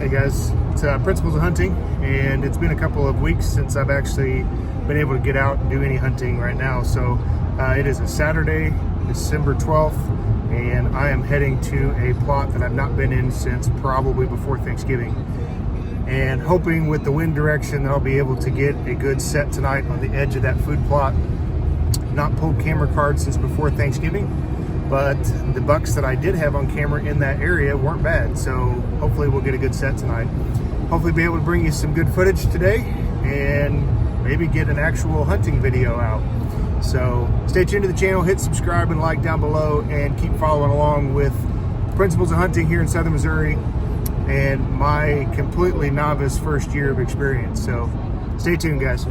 Hey guys, it's Principles of Hunting, and it's been a couple of weeks since I've actually been able to get out and do any hunting right now. So it is a Saturday, December 12th, and I am heading to a plot that I've not been in since probably before Thanksgiving. And hoping with the wind direction that I'll be able to get a good set tonight on the edge of that food plot. Not pulled camera cards since before Thanksgiving, but the bucks that I did have on camera in that area weren't bad. So hopefully we'll get a good set tonight. Hopefully be able to bring you some good footage today and maybe get an actual hunting video out. So stay tuned to the channel, hit subscribe and like down below, and keep following along with Principles of Hunting here in Southern Missouri and my completely novice first year of experience. So stay tuned, guys.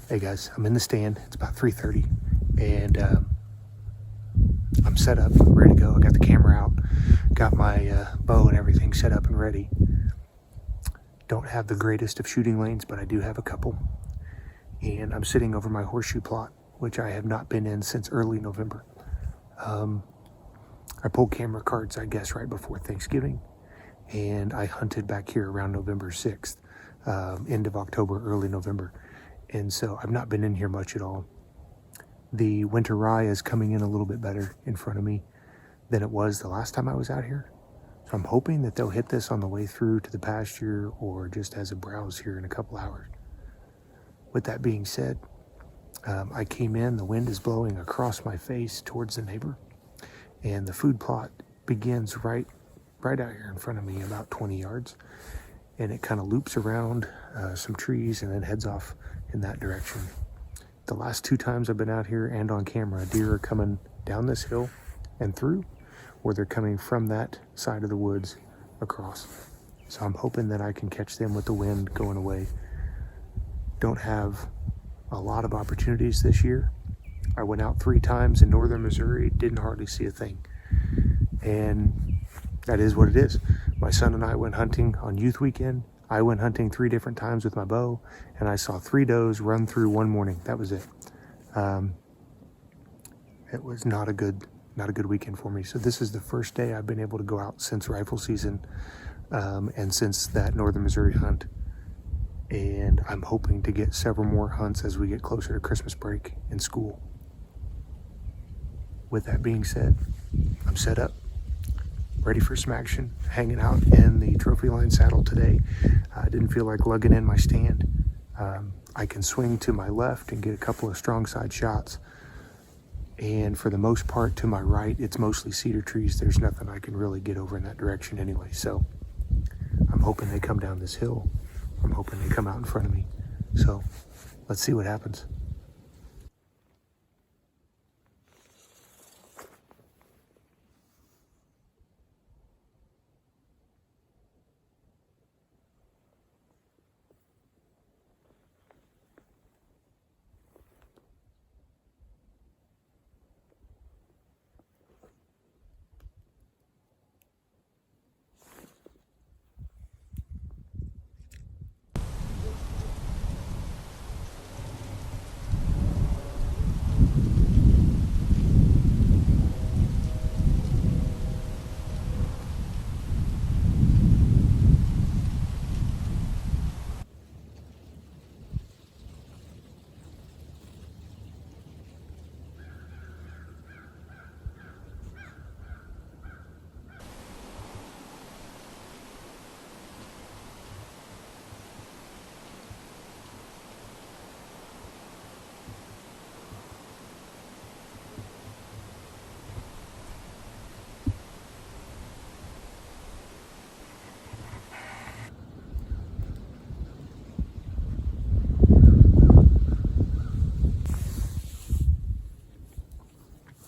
Hey guys, I'm in the stand. It's about 3:30, and I'm set up, ready to go. I got the camera out, got my bow and everything set up and ready. Don't have the greatest of shooting lanes, but I do have a couple. And I'm sitting over my horseshoe plot, which I have not been in since early November. I pulled camera cards, I guess, right before Thanksgiving, and I hunted back here around November 6th, end of October, early November. And so I've not been in here much at all. The winter rye is coming in a little bit better in front of me than it was the last time I was out here. So I'm hoping that they'll hit this on the way through to the pasture or just as a browse here in a couple hours. With that being said, I came in, the wind is blowing across my face towards the neighbor, and the food plot begins right out here in front of me, about 20 yards. And it kind of loops around some trees and then heads off in that direction. The last two times I've been out here and on camera, deer are coming down this hill and through, or they're coming from that side of the woods across. So I'm hoping that I can catch them with the wind going away. Don't have a lot of opportunities this year. I went out 3 times in northern Missouri, didn't hardly see a thing. And that is what it is. My son and I went hunting on youth weekend. I went hunting 3 different times with my bow, and I saw 3 does run through one morning. That was it. It was not a good weekend for me. So this is the first day I've been able to go out since rifle season, and since that northern Missouri hunt. And I'm hoping to get several more hunts as we get closer to Christmas break in school. With that being said, I'm set up, ready for some action, hanging out in the trophy line saddle today. I didn't feel like lugging in my stand. I can swing to my left and get a couple of strong side shots. And for the most part, to my right, it's mostly cedar trees. There's nothing I can really get over in that direction anyway. So I'm hoping they come down this hill. I'm hoping they come out in front of me. So let's see what happens.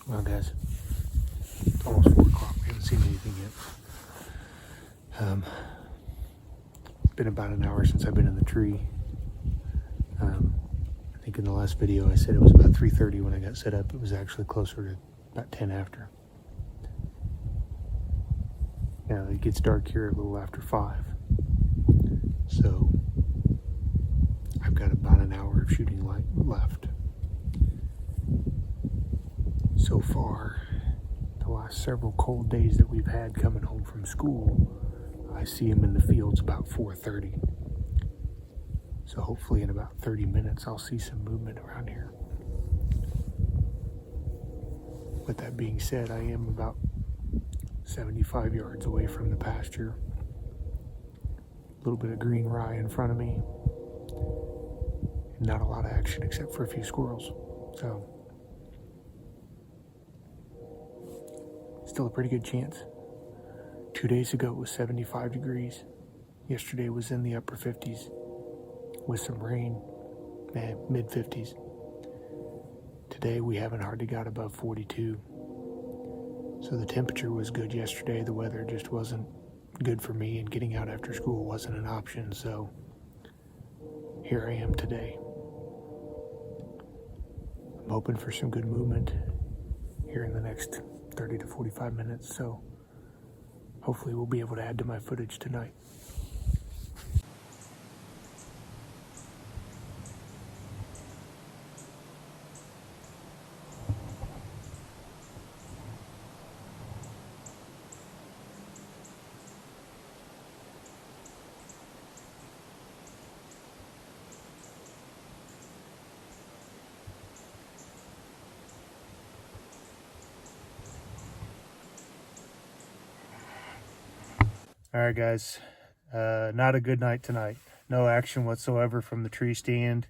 Well, guys, it's almost 4 o'clock. We haven't seen anything yet. It's been about an hour since I've been in the tree. I think in the last video I said it was about 3:30 when I got set up. It was actually closer to about 10 after. Now it gets dark here a little after 5. So I've got about an hour of shooting light left. So far, the last several cold days that we've had coming home from school, I see them in the fields about 4:30. So hopefully in about 30 minutes, I'll see some movement around here. With that being said, I am about 75 yards away from the pasture. A little bit of green rye in front of me. Not a lot of action except for a few squirrels. So still a pretty good chance. 2 days ago it was 75 degrees. Yesterday was in the upper 50s with some rain, mid 50s. Today we haven't hardly got above 42. So the temperature was good yesterday. The weather just wasn't good for me, and getting out after school wasn't an option. So here I am today. I'm hoping for some good movement here in the next 30 to 45 minutes. So hopefully we'll be able to add to my footage tonight. All right, guys, not a good night tonight. No action whatsoever from the tree stand.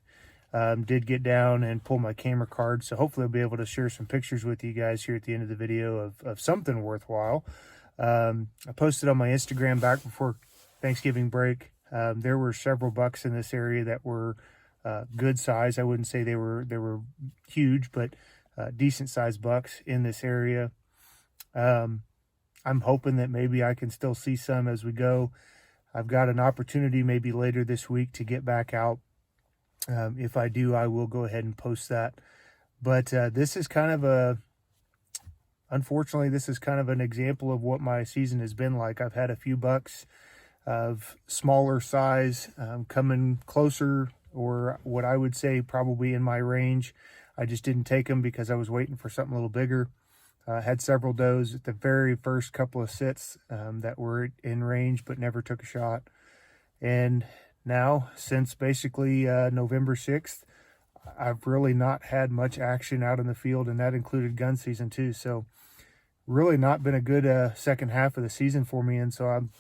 Did get down and pull my camera card, so hopefully I'll be able to share some pictures with you guys here at the end of the video of something worthwhile. I posted on my Instagram back before Thanksgiving break. There were several bucks in this area that were good size. I wouldn't say they were huge, but decent sized bucks in this area. I'm hoping that maybe I can still see some as we go. I've got an opportunity maybe later this week to get back out. If I do, I will go ahead and post that. But this is kind of unfortunately, this is kind of an example of what my season has been like. I've had a few bucks of smaller size coming closer, or what I would say probably in my range. I just didn't take them because I was waiting for something a little bigger. Had several does at the very first couple of sits that were in range but never took a shot. And now, since basically November 6th, I've really not had much action out in the field, and that included gun season too. So really not been a good second half of the season for me, and so I'm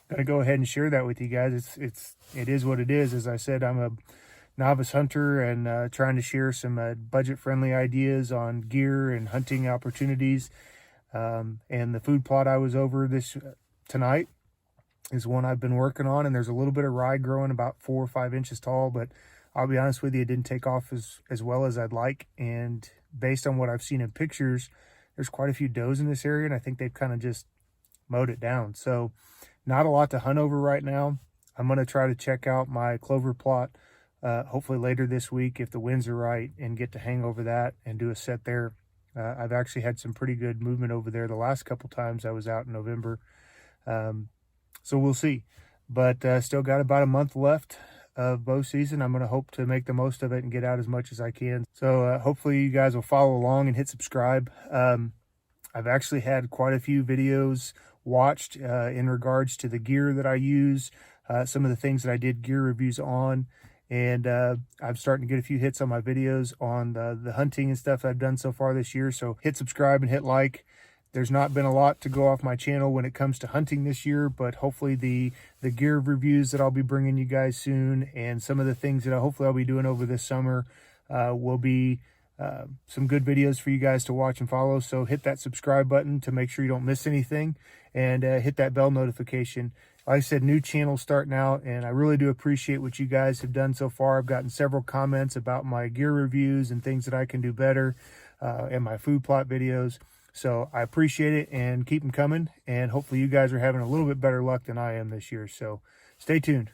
going to go ahead and share that with you guys. It is what it is. As I said, I'm a novice hunter and trying to share some budget-friendly ideas on gear and hunting opportunities. And the food plot I was over tonight, is one I've been working on, and there's a little bit of rye growing about 4 or 5 inches tall, but I'll be honest with you, it didn't take off as well as I'd like. And based on what I've seen in pictures, there's quite a few does in this area, and I think they've kind of just mowed it down. So not a lot to hunt over right now. I'm going to try to check out my clover plot hopefully later this week if the winds are right, and get to hang over that and do a set there. I've actually had some pretty good movement over there the last couple times I was out in November. So we'll see. But still got about a month left of bow season. I'm going to hope to make the most of it and get out as much as I can. So hopefully you guys will follow along and hit subscribe. I've actually had quite a few videos watched in regards to the gear that I use, some of the things that I did gear reviews on, and I'm starting to get a few hits on my videos on the hunting and stuff I've done so far this year. So hit subscribe and hit like. There's not been a lot to go off my channel when it comes to hunting this year, but hopefully the gear reviews that I'll be bringing you guys soon, and some of the things that hopefully I'll be doing over this summer will be some good videos for you guys to watch and follow. So hit that subscribe button to make sure you don't miss anything, and hit that bell notification. Like I said, new channel starting out, and I really do appreciate what you guys have done so far. I've gotten several comments about my gear reviews and things that I can do better, and my food plot videos. So I appreciate it, and keep them coming. And hopefully you guys are having a little bit better luck than I am this year. So stay tuned.